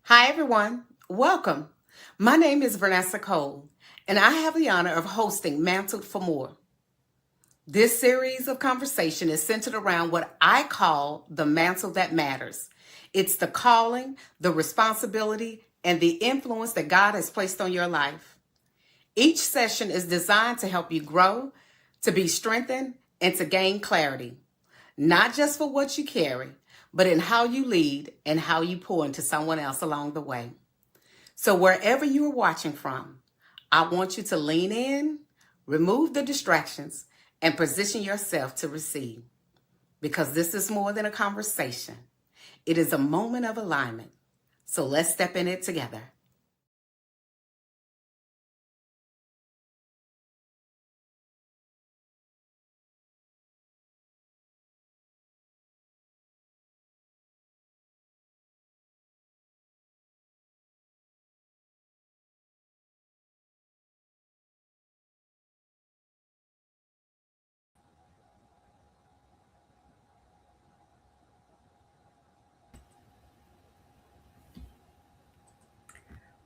Hi, everyone. Welcome. My name is Vanessa Cole, and I have the honor of hosting Mantled for More. This series of conversation is centered around what I call the mantle that matters. It's the calling, the responsibility, and the influence that God has placed on your life. Each session is designed to help you grow, to be strengthened, and to gain clarity, not just for what you carry, but in how you lead and how you pour into someone else along the way. So, wherever you are watching from, I want you to lean in, remove the distractions, and position yourself to receive. Because this is more than a conversation, it is a moment of alignment. So, let's step in it together.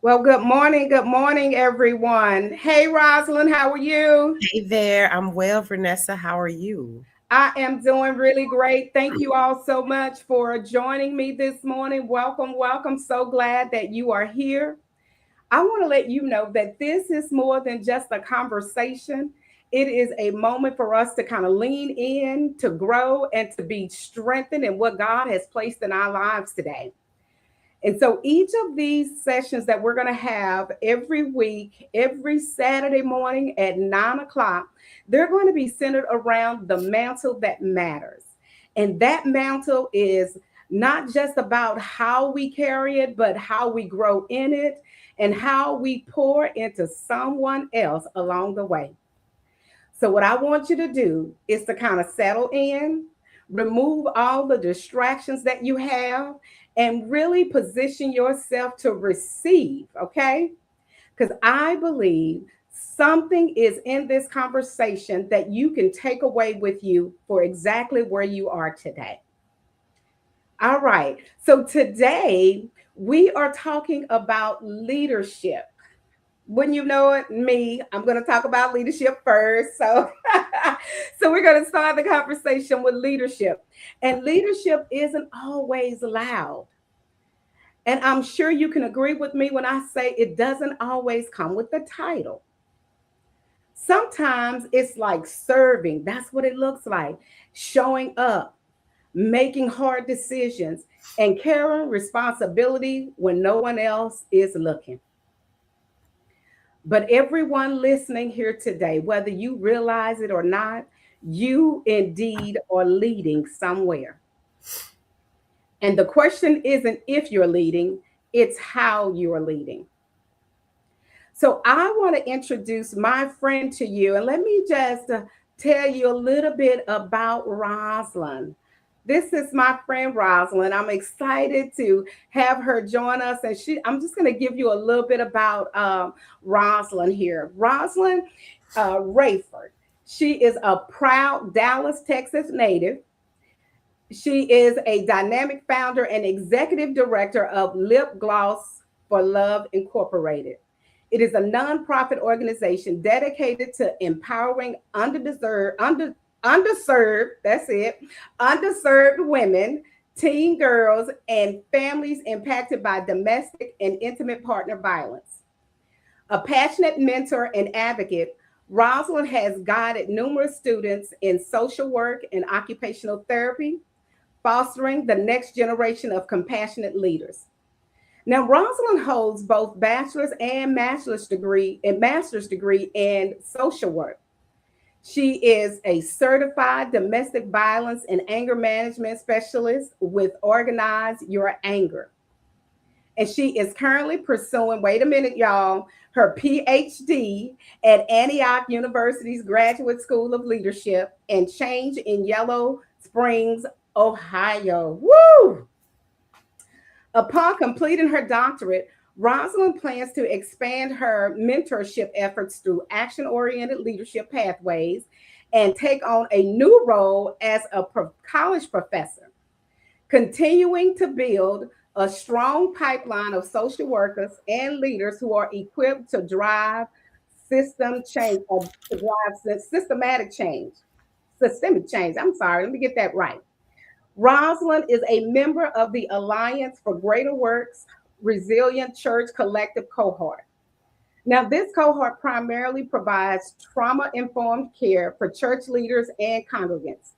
Well, good morning, everyone. Hey, Rosalind, how are you? Hey there, I'm well, Vanessa. How are you? I am doing really great. Thank you all so much for joining me this morning. Welcome, welcome. So glad that you are here. I want to let you know that this is more than just a conversation. It is a moment for us to kind of lean in, to grow, and to be strengthened in what God has placed in our lives today. And so each of these sessions that we're going to have every week, every Saturday morning at 9 o'clock, they're going to be centered around the mantle that matters. And that mantle is not just about how we carry it, but how we grow in it and how we pour into someone else along the way. So, what I want you to do is to kind of settle in, remove all the distractions that you have, and really position yourself to receive, okay? Because I believe something is in this conversation that you can take away with you for exactly where you are today. All right. So, today we are talking about leadership. Wouldn't you know it, me, I'm going to talk about leadership first. So, so we're going to start the conversation with leadership. And leadership isn't always loud. And I'm sure you can agree with me when I say it doesn't always come with the title. Sometimes it's like serving. That's what it looks like. Showing up, making hard decisions, and carrying responsibility when no one else is looking. But everyone listening here today, whether you realize it or not, you indeed are leading somewhere. And the question isn't if you're leading, it's how you're leading. So I want to introduce my friend to you. And let me just tell you a little bit about Rosalind. This is my friend Rosalind. I'm excited to have her join us. And I'm just going to give you a little bit about Rosalind here. Rosalind Rayford. She is a proud Dallas, Texas native. She is a dynamic founder and executive director of Lip Gloss for Love Incorporated. It is a nonprofit organization dedicated to empowering underserved, that's it, underserved women, teen girls, and families impacted by domestic and intimate partner violence. A passionate mentor and advocate, Rosalind has guided numerous students in social work and occupational therapy, fostering the next generation of compassionate leaders. Now, Rosalind holds both bachelor's and master's degree in social work. She is a certified domestic violence and anger management specialist with Organize Your Anger. And she is currently pursuing, wait a minute, y'all, her PhD at Antioch University's Graduate School of Leadership and Change in Yellow Springs, Ohio. Woo! Upon completing her doctorate, Rosalind plans to expand her mentorship efforts through action oriented leadership pathways and take on a new role as a college professor, continuing to build a strong pipeline of social workers and leaders who are equipped to drive system change or to drive systemic change. I'm sorry, let me get that right. Rosalind is a member of the Alliance for Greater Works Resilient Church Collective cohort. Now, this cohort primarily provides trauma informed care for church leaders and congregants.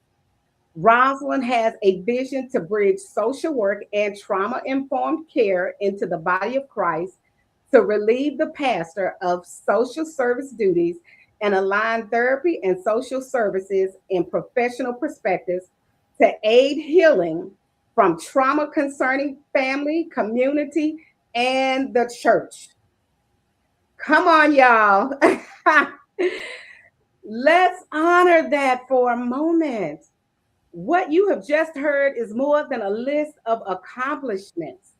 Rosalind has a vision to bridge social work and trauma informed care into the body of Christ to relieve the pastor of social service duties and align therapy and social services in professional perspectives to aid healing from trauma concerning family, community, and the church. Come on, y'all. Let's honor that for a moment. What you have just heard is more than a list of accomplishments.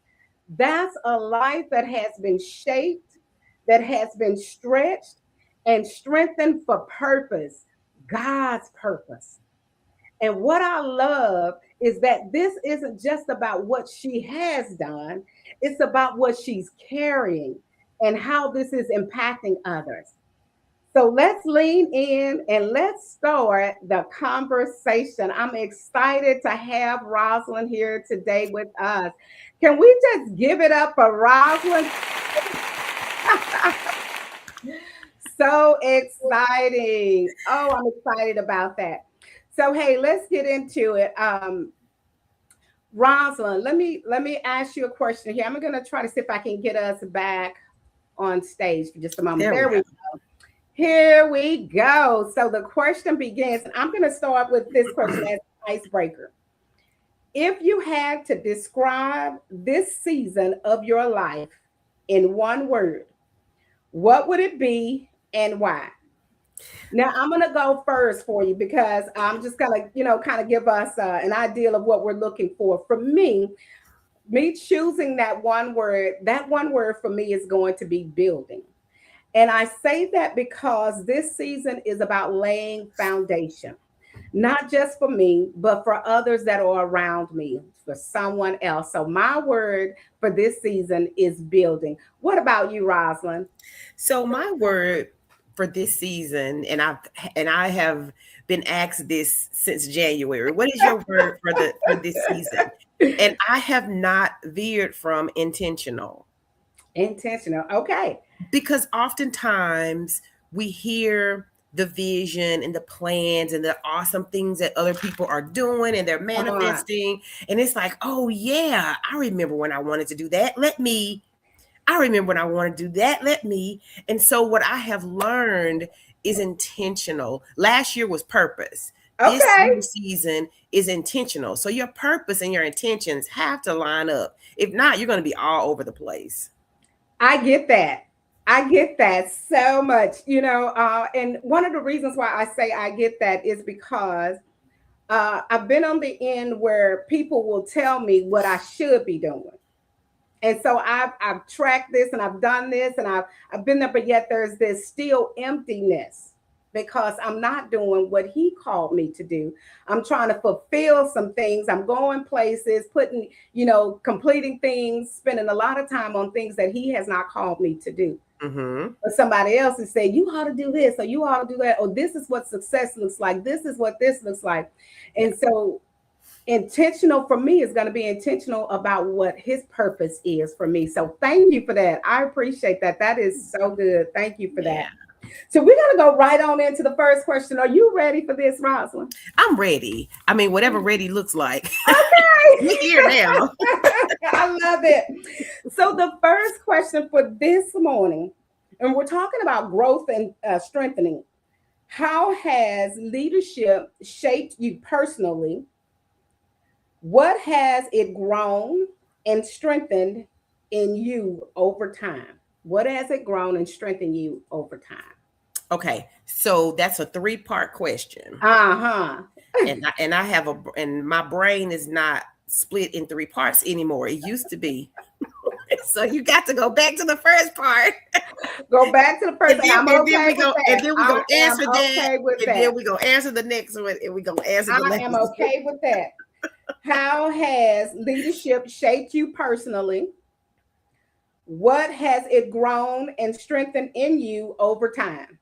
That's a life that has been shaped, that has been stretched and strengthened for purpose, God's purpose. And what I love is that this isn't just about what she has done, it's about what she's carrying and how this is impacting others. So let's lean in and let's start the conversation. I'm excited to have Rosalind here today with us. Can we just give it up for Rosalind? So exciting. Oh, I'm excited about that. So, hey, let's get into it. Rosalind, let me ask you a question here. I'm going to try to see if I can get us back on stage for just a moment. There we go. Here we go. So the question begins, and I'm going to start with this question as an icebreaker. If you had to describe this season of your life in one word, what would it be and why? Now, I'm going to go first for you because I'm just going to, kind of give us an idea of what we're looking for. For me choosing that one word for me is going to be building. And I say that because this season is about laying foundation, not just for me, but for others that are around me, for someone else. So my word for this season is building. What about you, Rosalind? So my word for this season, and I have been asked this since January. What is your word for this season? And I have not veered from intentional. Intentional. Okay. Because oftentimes we hear the vision and the plans and the awesome things that other people are doing and they're manifesting. And it's like, oh yeah, I remember when I wanted to do that. I remember when I want to do that. And so what I have learned is intentional. Last year was purpose. Okay. This new season is intentional. So your purpose and your intentions have to line up. If not, you're going to be all over the place. I get that so much, and one of the reasons why I say I get that is because I've been on the end where people will tell me what I should be doing. And so I've tracked this and I've done this and I've been there, but yet there's this still emptiness because I'm not doing what he called me to do. I'm trying to fulfill some things. I'm going places, completing things, spending a lot of time on things that he has not called me to do. Mm-hmm. But somebody else is saying, you ought to do this, or you ought to do that, or this is what success looks like. This is what this looks like. And so intentional for me is going to be intentional about what his purpose is for me. So thank you for that. I appreciate that. That is so good. Thank you for that. So we're going to go right on into the first question. Are you ready for this, Rosalind? I'm ready. I mean, whatever ready looks like. Okay. We're here now. I love it. So the first question for this morning, and we're talking about growth and strengthening. How has leadership shaped you personally? What has it grown and strengthened in you over time? What has it grown and strengthened you over time? Okay, so that's a 3-part question. And I have and my brain is not split in 3 parts anymore. It used to be. So you got to go back to the first part. Go back to the first. And then we're gonna answer that. And then we're gonna answer the next one, and we're gonna answer the last one. I am okay with that. How has leadership shaped you personally? What has it grown and strengthened in you over time?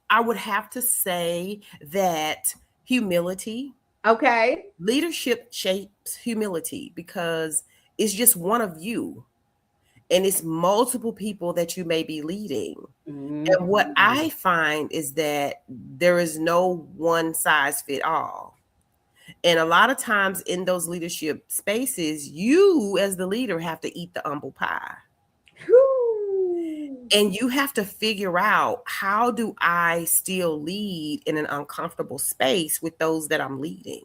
I would have to say that humility, Okay. leadership shapes humility because it's just one of you and it's multiple people that you may be leading. And what Mhm. I find is that there is no one size fit all. And a lot of times in those leadership spaces, you as the leader have to eat the humble pie. Whew. And you have to figure out, how do I still lead in an uncomfortable space with those that I'm leading?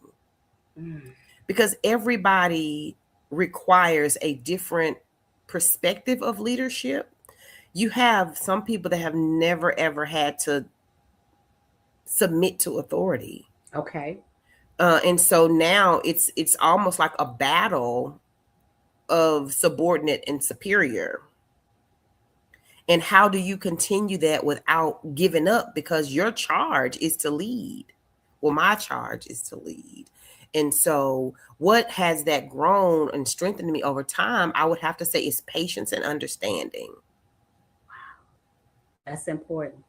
Mm. Because everybody requires a different perspective of leadership. You have some people that have never ever had to submit to authority. Okay. And so now it's almost like a battle of subordinate and superior. And how do you continue that without giving up? Because your charge is to lead. Well, my charge is to lead. And so, what has that grown and strengthened me over time? I would have to say is patience and understanding. That's important.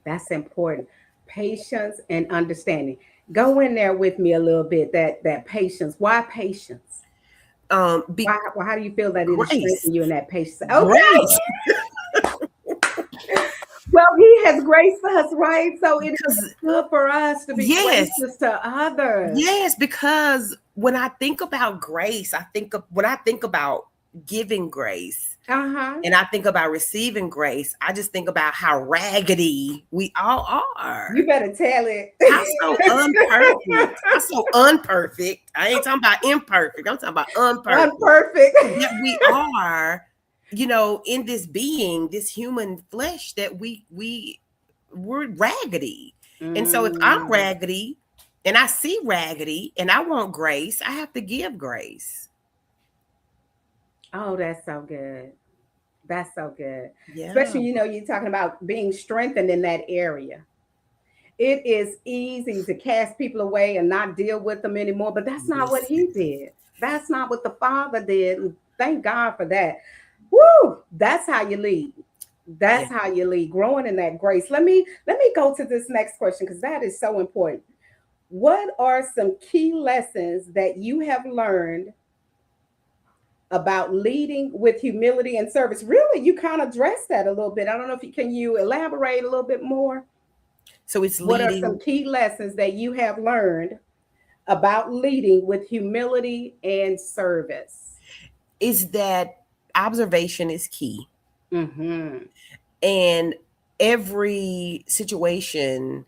That's important. Patience and understanding. Go in there with me a little bit. That patience. Why patience? Be Why how do you feel that it has grace, strengthened you in that patience? Okay. grace, Well, he has graced us, right? So it is because good for us to be yes, gracious to others. yes, because when I think about grace, when I think about giving grace, Uh-huh. and I think about receiving grace, I just think about how raggedy we all are. You better tell it. How so unperfect. How so unperfect. I ain't talking about imperfect. I'm talking about unperfect. Unperfect. Yet we are, in this being, this human flesh, that we're raggedy. And so if I'm Mm. raggedy and I see raggedy and I want grace, I have to give grace. Oh, that's so good. That's so good. Yeah. Especially, you're talking about being strengthened in that area. It is easy to cast people away and not deal with them anymore, but that's not what he Listen. did. That's not what the Father did. And thank God for that. Woo! That's how you lead. Yeah. That's how you lead, growing in that grace. Let me go to this next question because that is so important. What are some key lessons that you have learned about leading with humility and service? Really, you kind of addressed that a little bit. I don't know if you elaborate a little bit more. So it's What are some leading. key lessons that you have learned about leading with humility and service? Is that observation is key. Mm-hmm. And every situation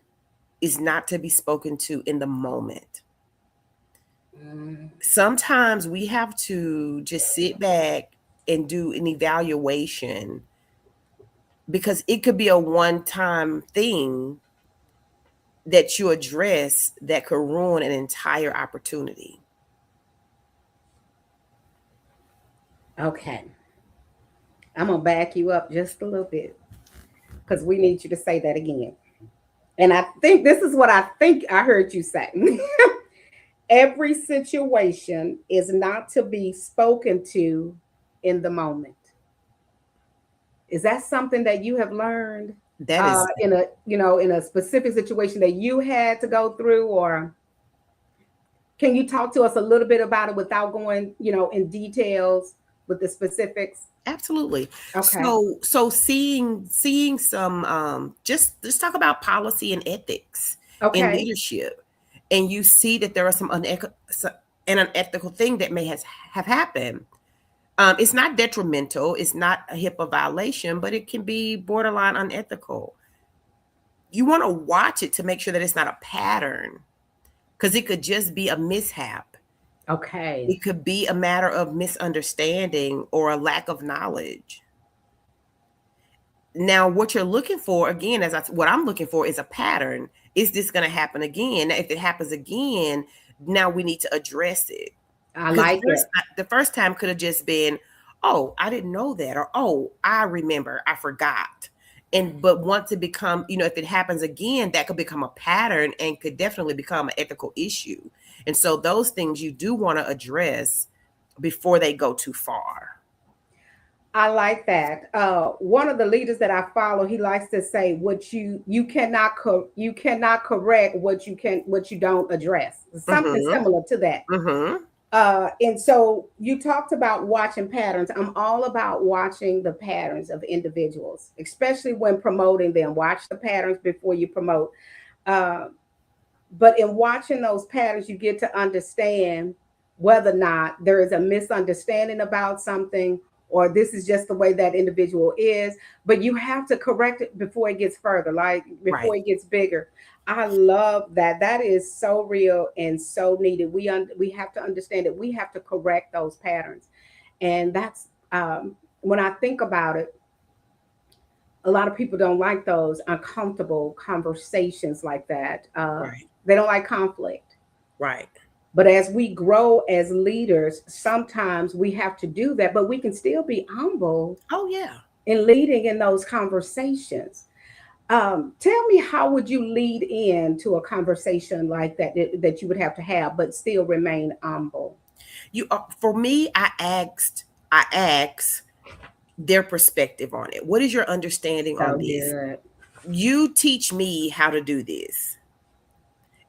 is not to be spoken to in the moment. Mm. Sometimes we have to just sit back and do an evaluation, because it could be a one-time thing that you address that could ruin an entire opportunity. Okay, I'm gonna back you up just a little bit because we need you to say that again. And I think this is what I think I heard you say. Every situation is not to be spoken to in the moment. Is that something that you have learned That is in a specific situation that you had to go through, or can you talk to us a little bit about it without going, in details with the specifics? absolutely. Okay. So seeing some, just talk about policy and ethics in Okay. leadership, and you see that there are an unethical thing that may have happened. It's not detrimental, it's not a HIPAA violation, but it can be borderline unethical. You want to watch it to make sure that it's not a pattern, because it could just be a mishap. Okay. It could be a matter of misunderstanding or a lack of knowledge. Now, what you're looking for, again, what I'm looking for is a pattern. Is this going to happen again? If it happens again, now we need to address it. I Because like it. the first time could have just been, oh, I didn't know that, or oh, I remember, I forgot. But once it become, if it happens again, that could become a pattern and could definitely become an ethical issue. And so those things you do want to address before they go too far. I like that. One of the leaders that I follow, he likes to say, "What you cannot you cannot correct what you don't address." Something Mm-hmm. similar to that. Mm-hmm. And so you talked about watching patterns. I'm all about watching the patterns of individuals, especially when promoting them. Watch the patterns before you promote. Uh, but in watching those patterns, you get to understand whether or not there is a misunderstanding about something, or this is just the way that individual is. But you have to correct it before it gets further, like before Right. it gets bigger. I love that. That is so real and so needed. We have to understand that we have to correct those patterns, and that's when I think about it. A lot of people don't like those uncomfortable conversations like that. Right. They don't like conflict. Right. But as we grow as leaders, sometimes we have to do that, but we can still be humble Oh yeah. in leading in those conversations. Tell me, how would you lead into a conversation like that you would have to have, but still remain humble? You for me, I asked their perspective on it. What is your understanding on So this? good. You teach me how to do this.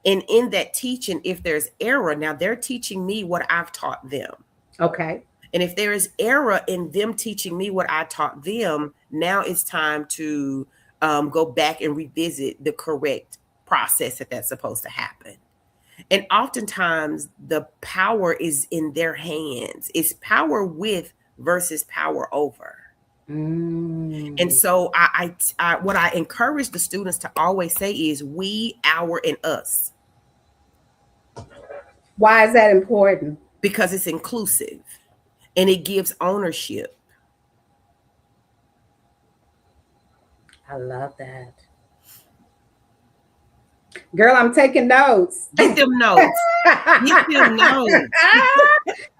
And in that teaching, if there's error, now they're teaching me what I've taught them. Okay. And if there is error in them teaching me what I taught them, now it's time to go back and revisit the correct process that's supposed to happen. And oftentimes the power is in their hands. It's power with versus power over. And Mm. so what I encourage the students to always say is we, our, and us, Why is that important? because it's inclusive and it gives ownership. I love that. Girl, I'm taking notes. Get them notes. Get them notes.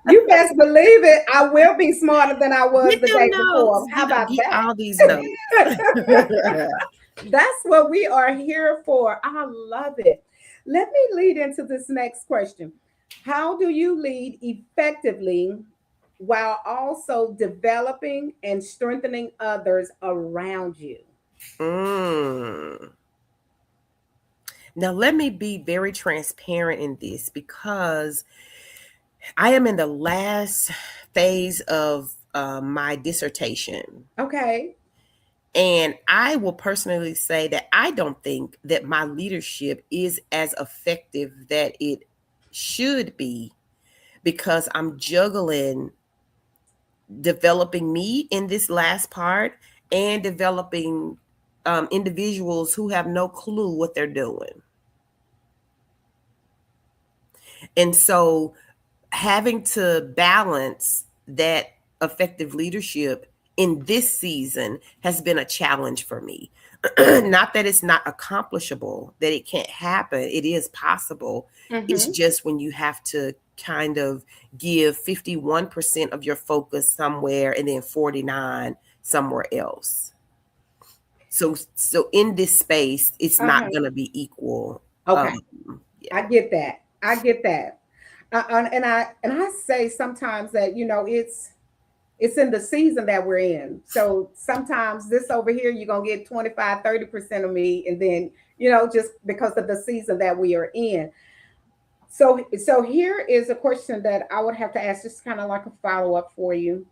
You best believe it. I will be smarter than I was Get the them day before. notes. How about Get that? all these notes. That's what we are here for. I love it. Let me lead into this next question. How do you lead effectively while also developing and strengthening others around you? Mm. Now, let me be very transparent in this because I am in the last phase of my dissertation. Okay. And I will personally say that I don't think that my leadership is as effective that it should be because I'm juggling developing me in this last part and developing individuals who have no clue what they're doing. And so having to balance that effective leadership in this season has been a challenge for me. Not that it's not accomplishable, that it can't happen. It is possible. It's just when you have to kind of give 51% of your focus somewhere and then 49 somewhere else. So in this space, it's not going to be equal. Okay. Yeah. I get that. I get that. And I say sometimes that it's in the season that we're in. So sometimes this over here you're gonna get 25-30% of me, and then just because of the season that we are in. So here is a question that I would have to ask, just kind of like a follow-up for you,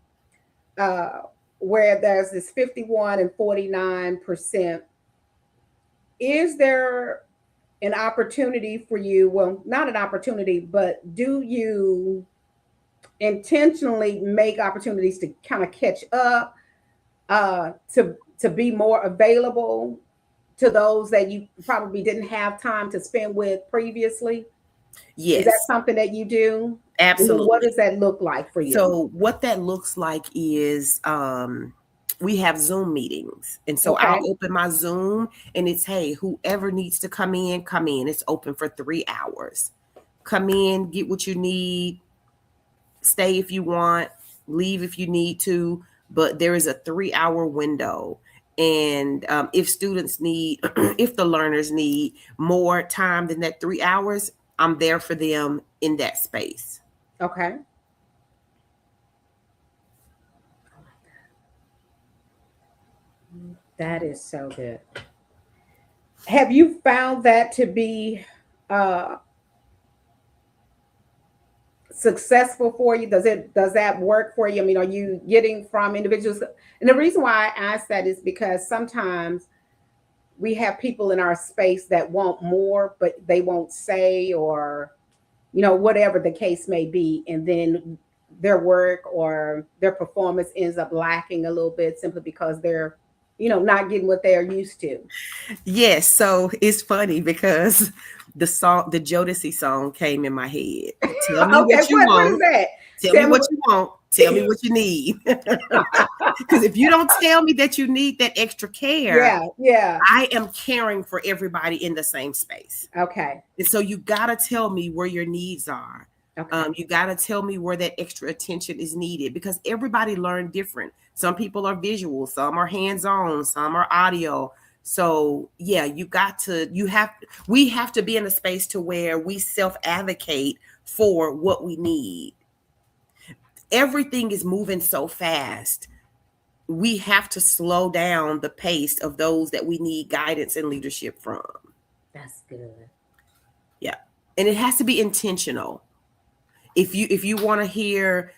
uh, where there's this 51 and 49%. Is there an opportunity for you? Well, not an opportunity, but do you intentionally make opportunities to kind of catch up, to be more available to those that you probably didn't have time to spend with previously? Is that Yes, something that you do? And then what absolutely. does that look like for you? So what that looks like is we have Zoom meetings. And so Okay. I'll open my Zoom and it's, hey, whoever needs to come in, come in. It's open for 3 hours. Come in, get what you need, stay if you want, leave if you need to, but there is a 3-hour window. And if students need, if the learners need more time than that 3 hours, I'm there for them in that space. Okay. That is so good. Have you found that to be uh, successful for you? Does that work for you? I mean, are you getting from individuals? And the reason why I ask that is because sometimes we have people in our space that want more, but they won't say, or whatever the case may be, and then their work or their performance ends up lacking a little bit simply because they're not getting what they're used to. Yes, so it's funny because the Jodeci song came in my head. Tell me Okay, what you what is want. that? Tell me Tell me what what. you want. Tell me what you need. Because if you don't tell me that you need that extra care, Yeah, yeah. I am caring for everybody in the same space. Okay, And so you got to tell me where your needs are. okay. You got to tell me where that extra attention is needed, because everybody learn different. Some people are visual, some are hands-on, some are audio. So yeah, we have to be in a space to where we self-advocate for what we need. Everything is moving so fast. We have to slow down the pace of those that we need guidance and leadership from. That's good. Yeah. And it has to be intentional. If you want to hear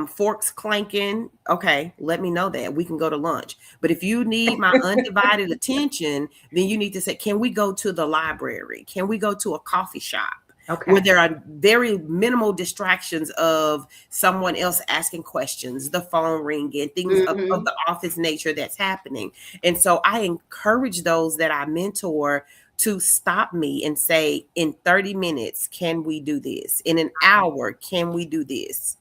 forks clanking, okay, let me know that we can go to lunch. But if you need my undivided attention, then you need to say, can we go to the library? Can we go to a coffee shop where Okay. there are very minimal distractions of someone else asking questions, the phone ringing, things of Hmm. the office nature that's happening? And so I encourage those that I mentor to stop me and say, in 30 minutes, can we do this? In an hour, can we do this?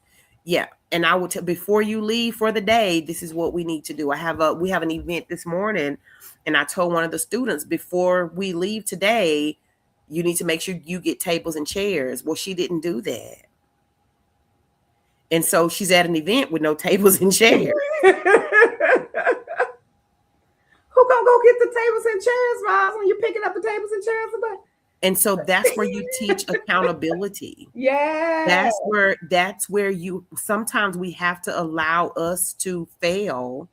Yeah. And I will tell, before you leave for the day, this is what we need to do. We have an event this morning, and I told one of the students, before we leave today, you need to make sure you get tables and chairs. Well, she didn't do that. And so she's at an event with no tables and chairs. Who gonna go get the tables and chairs, Miles, when you're picking up the tables and chairs? And so that's where you teach accountability. Yeah. That's where you, sometimes we have to allow us to fail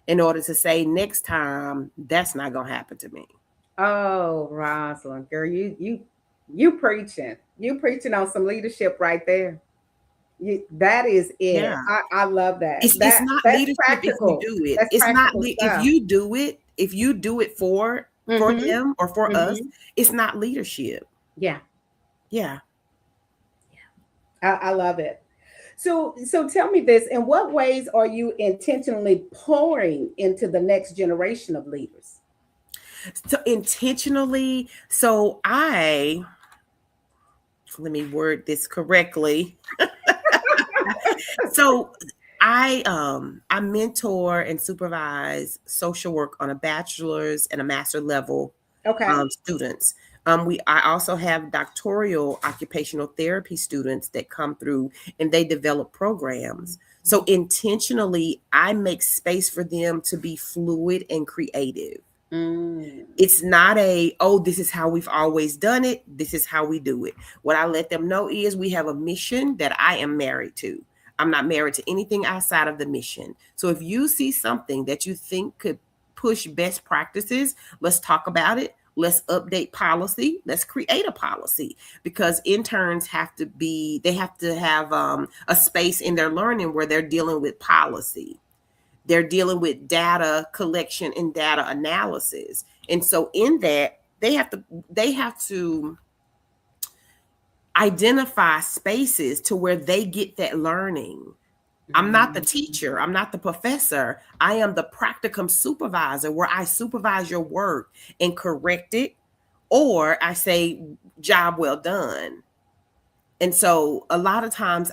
in order to say, next time that's not gonna happen to me. Oh, Rosalind, girl, you preaching. You preaching on some leadership right there. That is it. Yeah. I love that. It's not That's leadership if you practical. do it. That's It's not practical if stuff. you do it, for Mm-hmm. them or for us, Mm-hmm. it's not leadership. Yeah. Yeah. I love it. So tell me this, in what ways are you intentionally pouring into the next generation of leaders? So intentionally, so let me word this correctly. So I mentor and supervise social work on a bachelor's and a master level Okay. students. I also have doctoral occupational therapy students that come through, and they develop programs. So intentionally, I make space for them to be fluid and creative. Mm. It's not this is how we've always done it. This is how we do it. What I let them know is we have a mission that I am married to. I'm not married to anything outside of the mission. So if you see something that you think could push best practices, let's talk about it. Let's update policy. Let's create a policy, because interns they have to have a space in their learning where they're dealing with policy. They're dealing with data collection and data analysis. And so in that, they have to identify spaces to where they get that learning. I'm not the teacher. I'm not the professor. I am the practicum supervisor, where I supervise your work and correct it, or I say, job well done. And so a lot of times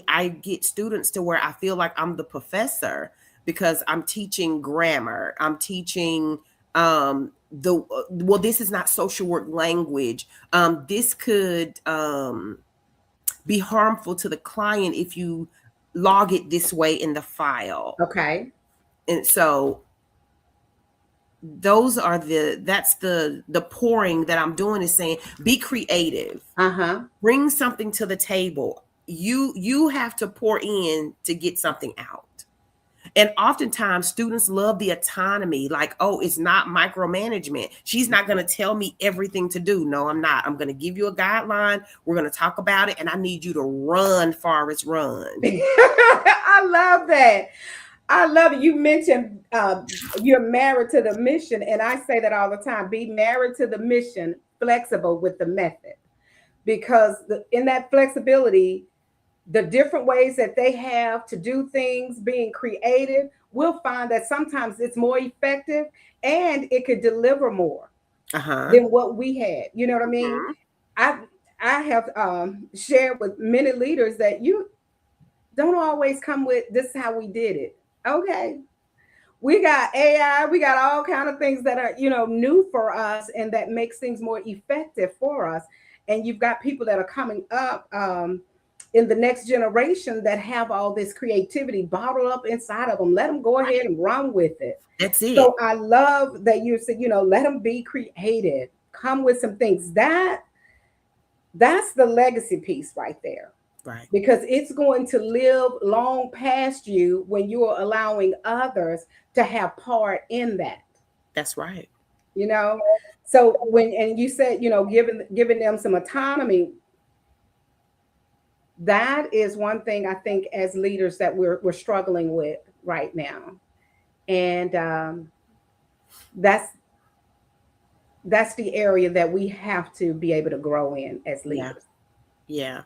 I get students to where I feel like I'm the professor, because I'm teaching grammar. I'm teaching this is not social work language. This could be harmful to the client if you log it this way in the file. Okay. And so that's the pouring that I'm doing, is saying, be creative. Bring something to the table. You have to pour in to get something out. And oftentimes students love the autonomy, like, oh, it's not micromanagement. She's not going to tell me everything to do. No, I'm not. I'm going to give you a guideline. We're going to talk about it. And I need you to run, Forrest, run. I love that. I love it. You mentioned you're married to the mission. And I say that all the time. Be married to the mission, flexible with the method. Because in that flexibility, the different ways that they have to do things, being creative, we'll find that sometimes it's more effective and it could deliver more than what we had. You know what I mean? I have shared with many leaders that you don't always come with, this is how we did it. Okay. We got AI, we got all kind of things that are, new for us and that makes things more effective for us. And you've got people that are coming up in the next generation that have all this creativity bottled up inside of them. Let them go ahead and run with it. That's it. So I love that you said, let them be creative, come with some things. That's the legacy piece right there. Right. Because it's going to live long past you when you are allowing others to have part in that. That's right. So and you said, giving them some autonomy. That is one thing I think as leaders that we're struggling with right now. And that's the area that we have to be able to grow in as leaders. Yeah.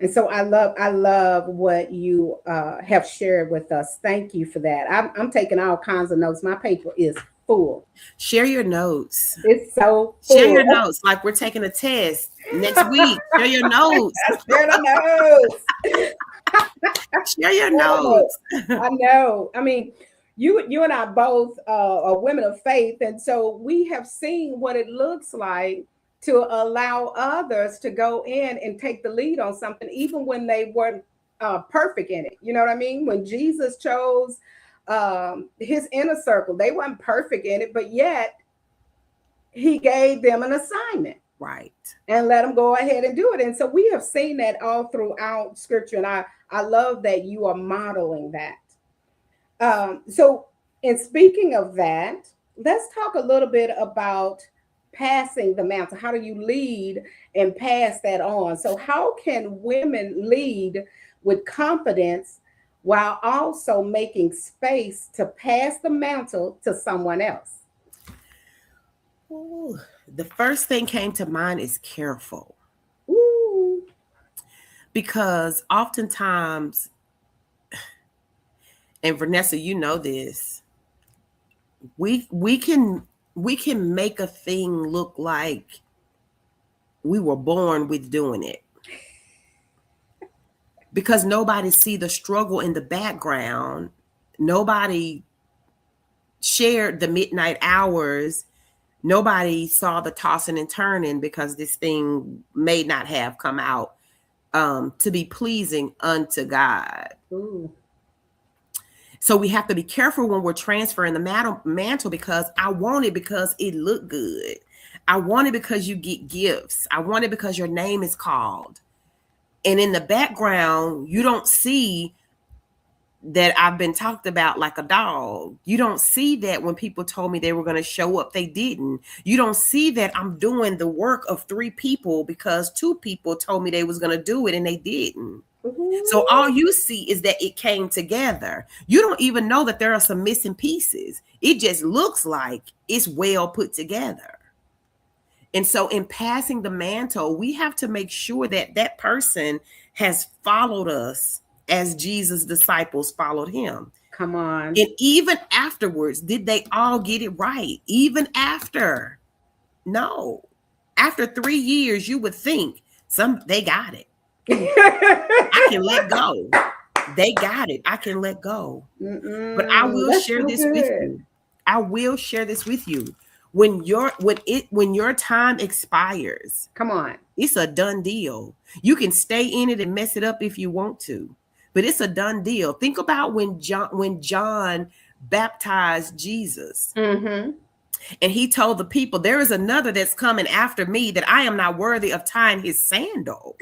And so I love what you have shared with us. Thank you for that. I'm taking all kinds of notes. My paper is full. Share your notes. It's so full. Share your notes like we're taking a test next week. Share your notes. Share the notes. Share your notes. I know. I mean, you and I both are women of faith. And so we have seen what it looks like to allow others to go in and take the lead on something, even when they weren't perfect in it. You know what I mean? When Jesus chose his inner circle, they weren't perfect in it, but yet he gave them an assignment. Right. And let them go ahead and do it. And so we have seen that all throughout scripture. And I love that you are modeling that. So in speaking of that, let's talk a little bit about passing the mantle. How do you lead and pass that on? So how can women lead with confidence while also making space to pass the mantle to someone else? Ooh, the first thing came to mind is careful. Ooh. Because oftentimes, and Vanessa, you know this, we can make a thing look like we were born with doing it. Because nobody see the struggle in the background. Nobody shared the midnight hours. Nobody saw the tossing and turning, because this thing may not have come out to be pleasing unto God. Ooh. So we have to be careful when we're transferring the mantle, because I want it because it looked good. I want it because you get gifts. I want it because your name is called. And in the background, you don't see that I've been talked about like a dog. You don't see that when people told me they were going to show up, they didn't. You don't see that I'm doing the work of 3 people because 2 people told me they was going to do it and they didn't. Mm-hmm. So all you see is that it came together. You don't even know that there are some missing pieces. It just looks like it's well put together. And so in passing the mantle, we have to make sure that that person has followed us as Jesus' disciples followed him. Come on. And even afterwards, did they all get it right? Even after? No. After 3 years, you would think they got it. I can let go. They got it. I can let go. But I will share this with you. I will share this with you. When your time expires, come on, it's a done deal. You can stay in it and mess it up if you want to, but it's a done deal. Think about when John baptized Jesus. Mm-hmm. And he told the people, there is another that's coming after me that I am not worthy of tying his sandal.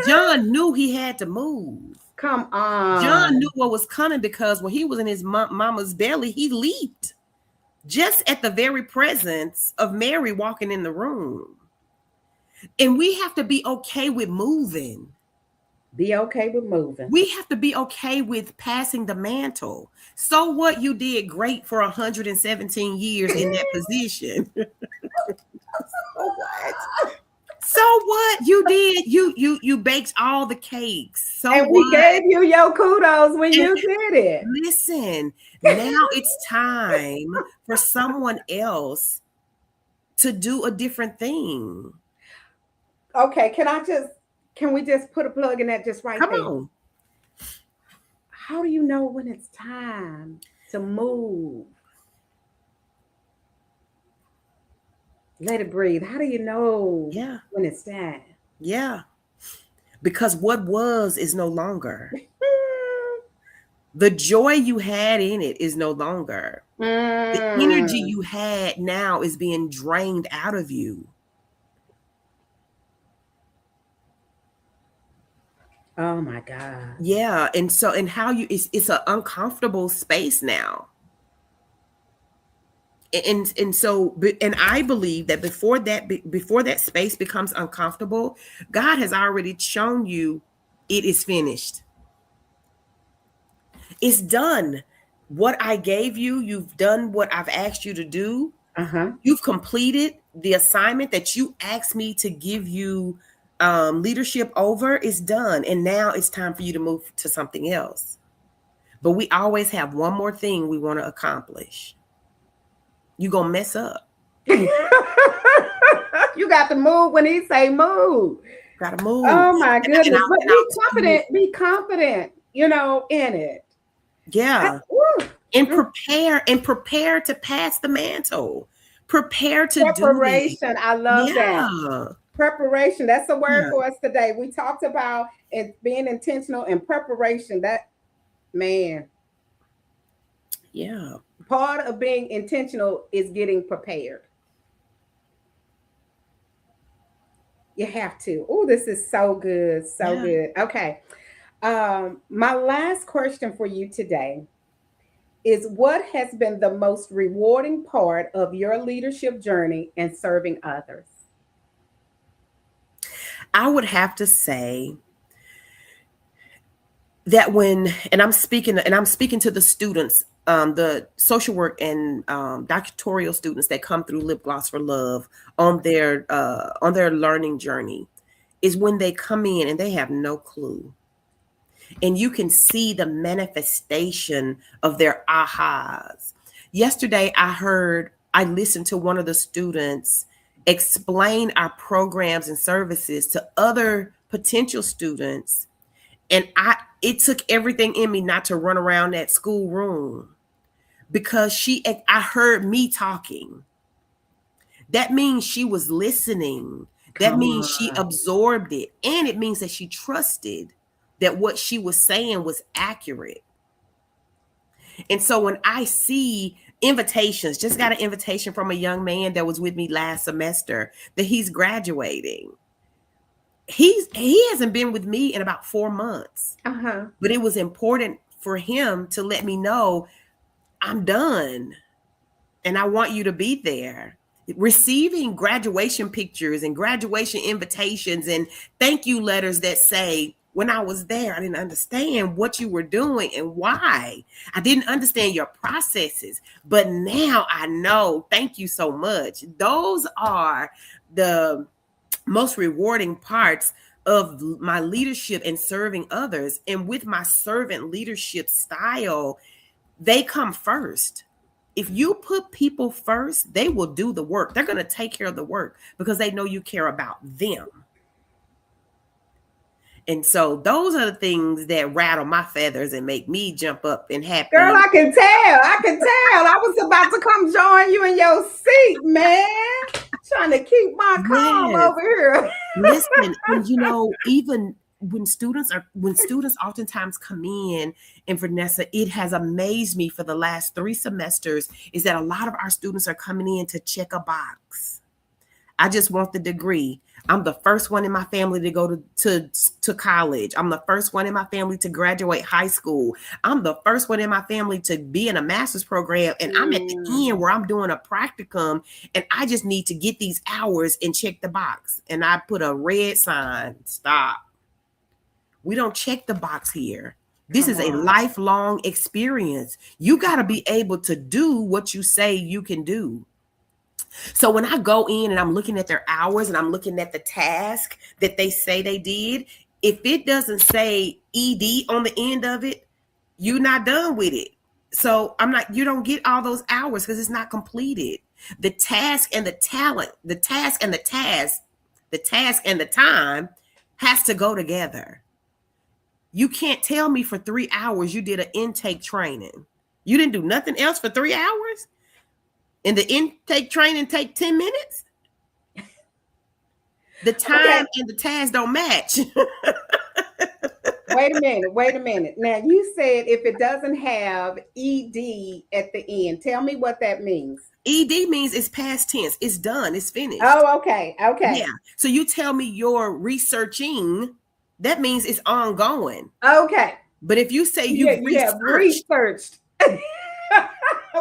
John knew he had to move. Come on. John knew what was coming because when he was in his mama's belly, he leaped just at the very presence of Mary walking in the room. And we have to be okay with moving. Be okay with moving. We have to be okay with passing the mantle. So what? You did great for 117 years in that position. So what? You did. You baked all the cakes. So and we gave you your kudos when you did it. Listen, now it's time for someone else to do a different thing. Okay, can we just put a plug in that just right there? Come on. How do you know when it's time to move? Let it breathe. How do you know when it's time? Yeah. Because what was is no longer. The joy you had in it is no longer. The energy you had now is being drained out of you. Oh my God. Yeah. And how it's an uncomfortable space now. And I believe that before that space becomes uncomfortable, God has already shown you it is finished. It's done. What I gave you, you've done what I've asked you to do. You've completed the assignment that you asked me to give you leadership over. Is done. And now it's time for you to move to something else. But we always have one more thing we want to accomplish. You're going to mess up. You got to move when he say move. Got to move. Oh my goodness. But be confident, in it. Yeah. And prepare to pass the mantle. Prepare to preparation. Do it. I love that. Preparation. That's the word for us today. We talked about it being intentional and preparation. That, man. Yeah. Part of being intentional is getting prepared. You have to. Oh, this is so good. So good. Okay. My last question for you today is, what has been the most rewarding part of your leadership journey and serving others? I would have to say that I'm speaking to the students, the social work and doctoral students that come through Lip Gloss for Love on their learning journey, is when they come in and they have no clue. And you can see the manifestation of their ahas. Yesterday, I listened to one of the students explain our programs and services to other potential students. And it took everything in me not to run around that school room, because I heard me talking. That means she was listening. That means she absorbed it. And it means that she trusted that what she was saying was accurate. And so when I see invitations, just got an invitation from a young man that was with me last semester that he's graduating. He hasn't been with me in about 4 months. But it was important for him to let me know, I'm done and I want you to be there. Receiving graduation pictures and graduation invitations and thank you letters that say, when I was there, I didn't understand what you were doing and why. I didn't understand your processes, but now I know. Thank you so much. Those are the most rewarding parts of my leadership and serving others. And with my servant leadership style, they come first. If you put people first, they will do the work. They're going to take care of the work because they know you care about them. And so those are the things that rattle my feathers and make me jump up and happy. Girl, I can tell. I was about to come join you in your seat, man. Trying to keep my calm over here. Listen, and even when students oftentimes come in, and Vanessa, it has amazed me for the last 3 semesters, is that a lot of our students are coming in to check a box. I just want the degree. I'm the first one in my family to go to college. I'm the first one in my family to graduate high school. I'm the first one in my family to be in a master's program. And I'm at the end where I'm doing a practicum, and I just need to get these hours and check the box. And I put a red sign, stop. We don't check the box here. This is a lifelong experience. You got to be able to do what you say you can do. So when I go in and I'm looking at their hours and I'm looking at the task that they say they did, if it doesn't say ED on the end of it, you're not done with it. So you don't get all those hours because it's not completed. The task and the talent, the task and the time has to go together. You can't tell me for 3 hours you did an intake training. You didn't do nothing else for 3 hours? And the intake training take 10 minutes? The time and the task don't match. Wait a minute. Now, you said if it doesn't have ED at the end, tell me what that means. ED means it's past tense. It's done. It's finished. Oh, okay. Yeah. So you tell me you're researching, that means it's ongoing. Okay. But if you say you researched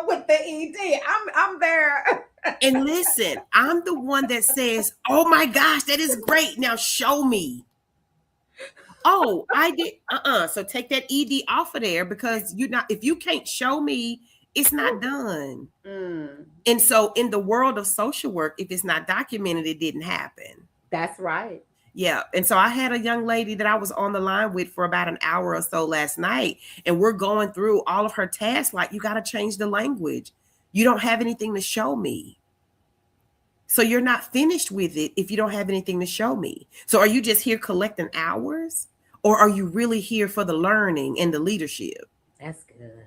with the ED, I'm there. And listen, I'm the one that says, oh my gosh, that is great. Now show me. Oh, I did. So take that ED off of there, because if you can't show me, it's not done. And so in the world of social work, if it's not documented, it didn't happen. That's right. Yeah. And so I had a young lady that I was on the line with for about an hour or so last night, and we're going through all of her tasks. Like, you got to change the language. You don't have anything to show me. So you're not finished with it if you don't have anything to show me. So are you just here collecting hours, or are you really here for the learning and the leadership? That's good.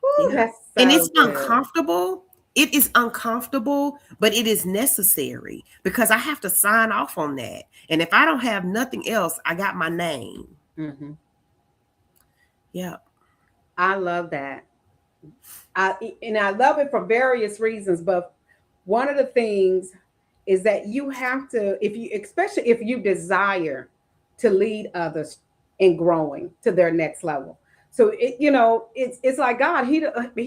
Ooh, yeah. That's so and it's good. uncomfortable. It is uncomfortable, but it is necessary, because I have to sign off on that. And if I don't have nothing else, I got my name. Mm-hmm. Yeah. I love that. And I love it for various reasons. But one of the things is that you have to, especially if you desire to lead others in growing to their next level. So it's like God. He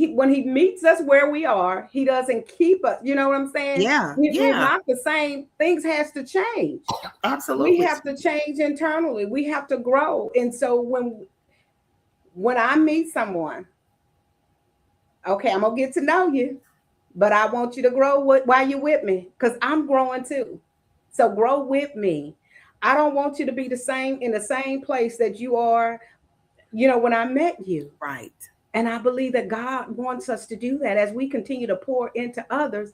when He meets us where we are, He doesn't keep us. You know what I'm saying? Yeah. We're not the same. Things has to change. Absolutely. We have to change internally. We have to grow. And so when I meet someone, okay, I'm gonna get to know you, but I want you to grow while you're with me, because I'm growing too. So grow with me. I don't want you to be in the same place that you are, when I met you. Right. And I believe that God wants us to do that as we continue to pour into others.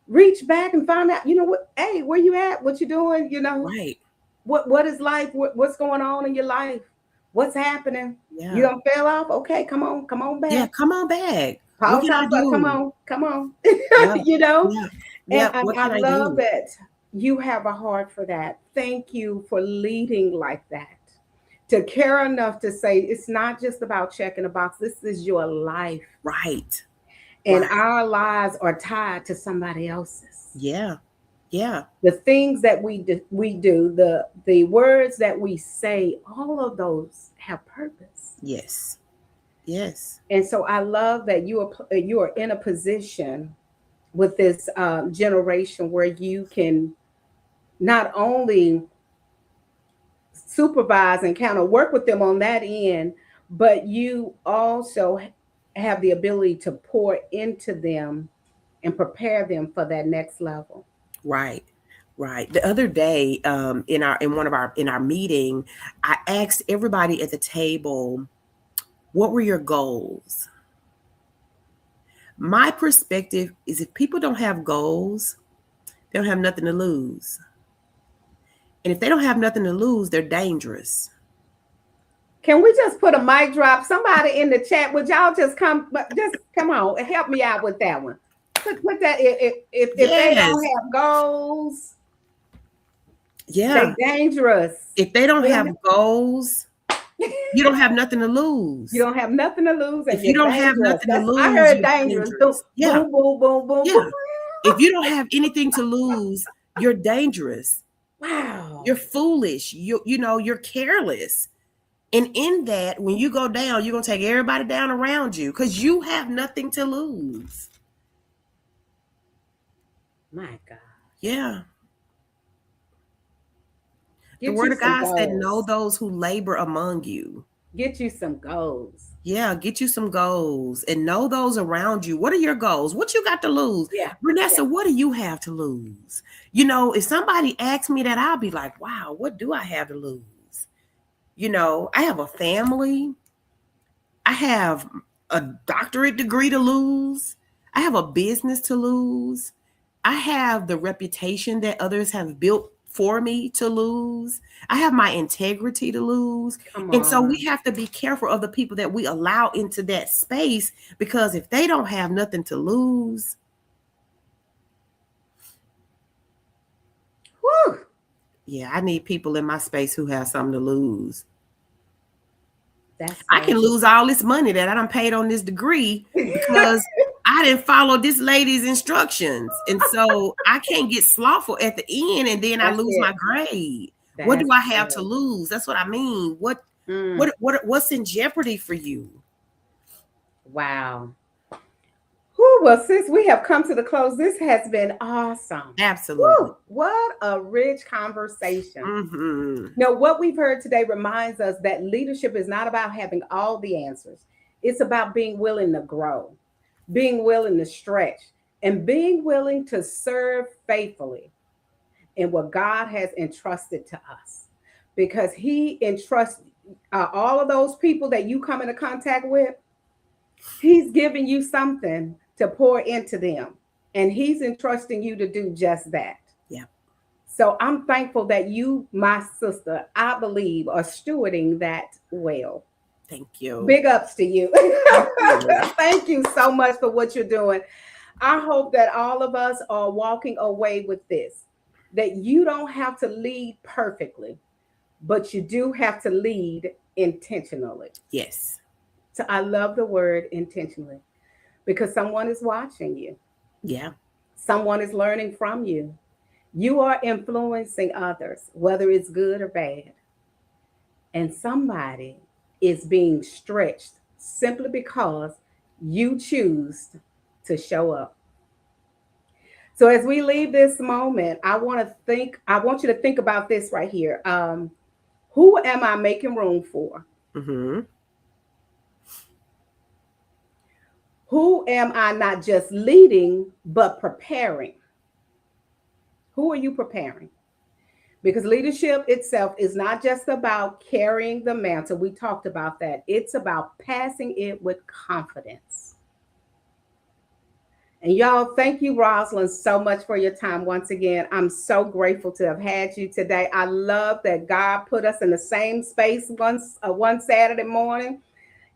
Reach back and find out, what, hey, where you at? What you doing? Right. What is life? What's going on in your life? What's happening? Yeah. You don't fell off? Okay, come on back. Yeah, come on back. Paul talks about, come on. Yeah. Yeah. And I love that you have a heart for that. Thank you for leading like that. To care enough to say it's not just about checking a box. This is your life. Right. And our lives are tied to somebody else's. Yeah. Yeah. The things that we do, the words that we say, all of those have purpose. Yes. Yes. And so I love that you are in a position with this generation where you can not only supervise and kind of work with them on that end, but you also have the ability to pour into them and prepare them for that next level. Right. The other day, in our meeting, I asked everybody at the table, what were your goals? My perspective is, if people don't have goals, they don't have nothing to lose. And if they don't have nothing to lose, they're dangerous. Can we just put a mic drop? Somebody in the chat, would y'all just come on and help me out with that one? Put that if they don't have goals. Yeah. They dangerous. If they don't have goals, you don't have nothing to lose. You don't have nothing to lose, and If you you're don't have dangerous. nothing to I lose, heard you're dangerous. Boom, dangerous. Yeah. boom, boom, boom, boom, Yeah. boom. If you don't have anything to lose, you're dangerous. Wow. You're foolish. You're careless. And in that, when you go down, you're going to take everybody down around you because you have nothing to lose. My God. Yeah. The Get word you of some God said, know goals. those who labor among you. Get you some goals. Yeah, get you some goals and know those around you. What are your goals? What you got to lose? Yeah. Vanessa, Yeah. what do you have to lose? You know, if somebody asks me that, I'll be like, wow, what do I have to lose? You know, I have a family. I have a doctorate degree to lose. I have a business to lose. I have the reputation that others have built for me to lose. I have my integrity to lose. Come And so we on. have to be careful of the people that we allow into that space because if they don't have nothing to lose, Whew. yeah, I need people in my space who have something to lose. That's I so can lose all this money that I done paid on this degree because I didn't follow this lady's instructions. And so I can't get slothful at the end and then I That's lose it. my grade. What do That's I have to it. lose? That's what I mean. Mm. What's in jeopardy for you? Wow. Whew, well, sis, we have come to the close. This has been awesome. Absolutely. Whew, what a rich conversation. Mm-hmm. Now, what we've heard today reminds us that leadership is not about having all the answers. It's about being willing to grow, being willing to stretch, and being willing to serve faithfully in what God has entrusted to us. Because He entrusts all of those people that you come into contact with, He's giving you something to pour into them. And He's entrusting you to do just that. Yeah. So I'm thankful that you, my sister, I believe, are stewarding that well. Thank you. Big ups to you. Thank you. Thank you so much for what you're doing. I hope that all of us are walking away with this, that you don't have to lead perfectly, but you do have to lead intentionally. Yes. So I love the word intentionally because someone is watching you, Yeah. someone is learning from you. You are influencing others, whether it's good or bad. And somebody is being stretched simply because you choose to show up. So as we leave this moment, I want you to think about this right here. Who am I making room for? Mm-hmm. Who am I not just leading, but preparing? Who are you preparing? Because leadership itself is not just about carrying the mantle. We talked about that. It's about passing it with confidence. And y'all, thank you, Rosalind, so much for your time once again. I'm so grateful to have had you today. I love that God put us in the same space one Saturday morning,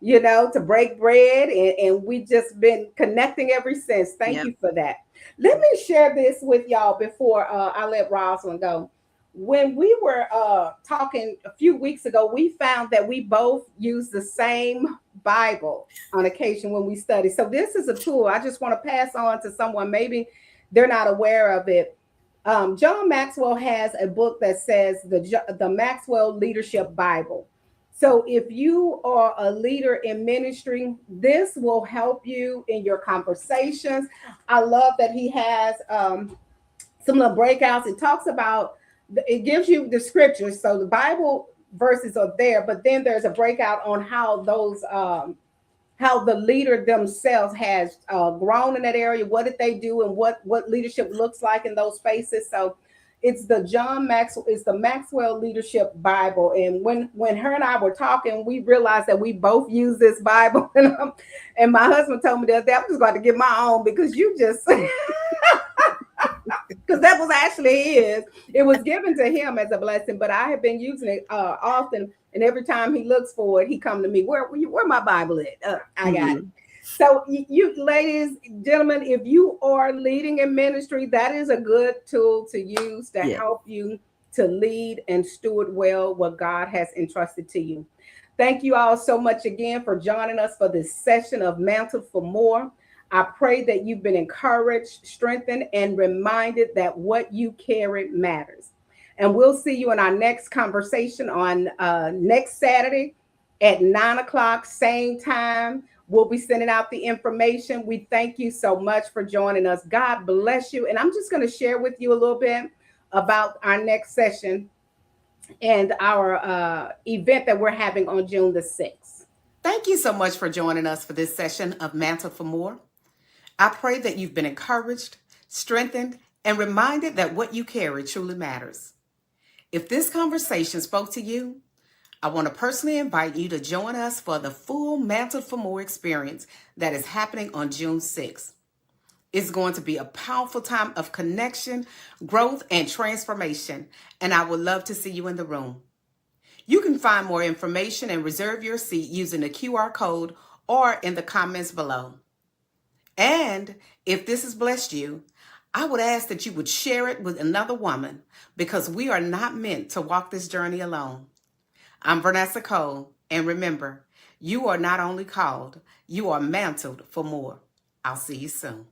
to break bread. And we just been connecting ever since. Thank Yep. you for that. Let me share this with y'all before I let Rosalind go. When we were talking a few weeks ago, we found that we both use the same Bible on occasion when we study. So this is a tool I just want to pass on to someone. Maybe they're not aware of it. John Maxwell has a book that says the Maxwell Leadership Bible. So if you are a leader in ministry, this will help you in your conversations. I love that he has some little breakouts. It gives you the scriptures. So the Bible verses are there, but then there's a breakout on how how the leader themselves has grown in that area. What did they do, and what leadership looks like in those spaces. So it's the Maxwell Leadership Bible. And when her and I were talking, we realized that we both use this Bible. And my husband told me the other day, I'm just going to get my own because you just because that was actually his. It was given to him as a blessing, but I have been using it often. And every time he looks for it, he come to me. Where my Bible at? I got it. So you ladies, gentlemen, if you are leading in ministry, that is a good tool to use to help you to lead and steward well what God has entrusted to you. Thank you all so much again for joining us for this session of Mantled for More. I pray that you've been encouraged, strengthened, and reminded that what you carry matters. And we'll see you in our next conversation on next Saturday at 9 o'clock, same time. We'll be sending out the information. We thank you so much for joining us. God bless you. And I'm just going to share with you a little bit about our next session and our event that we're having on June the 6th. Thank you so much for joining us for this session of Mantled for More. I pray that you've been encouraged, strengthened, and reminded that what you carry truly matters. If this conversation spoke to you, I want to personally invite you to join us for the full Mantled for More experience that is happening on June 6th. It's going to be a powerful time of connection, growth, and transformation, and I would love to see you in the room. You can find more information and reserve your seat using the QR code or in the comments below. And if this has blessed you, I would ask that you would share it with another woman because we are not meant to walk this journey alone. I'm Vanessa Cole, and remember, you are not only called, you are mantled for more. I'll see you soon.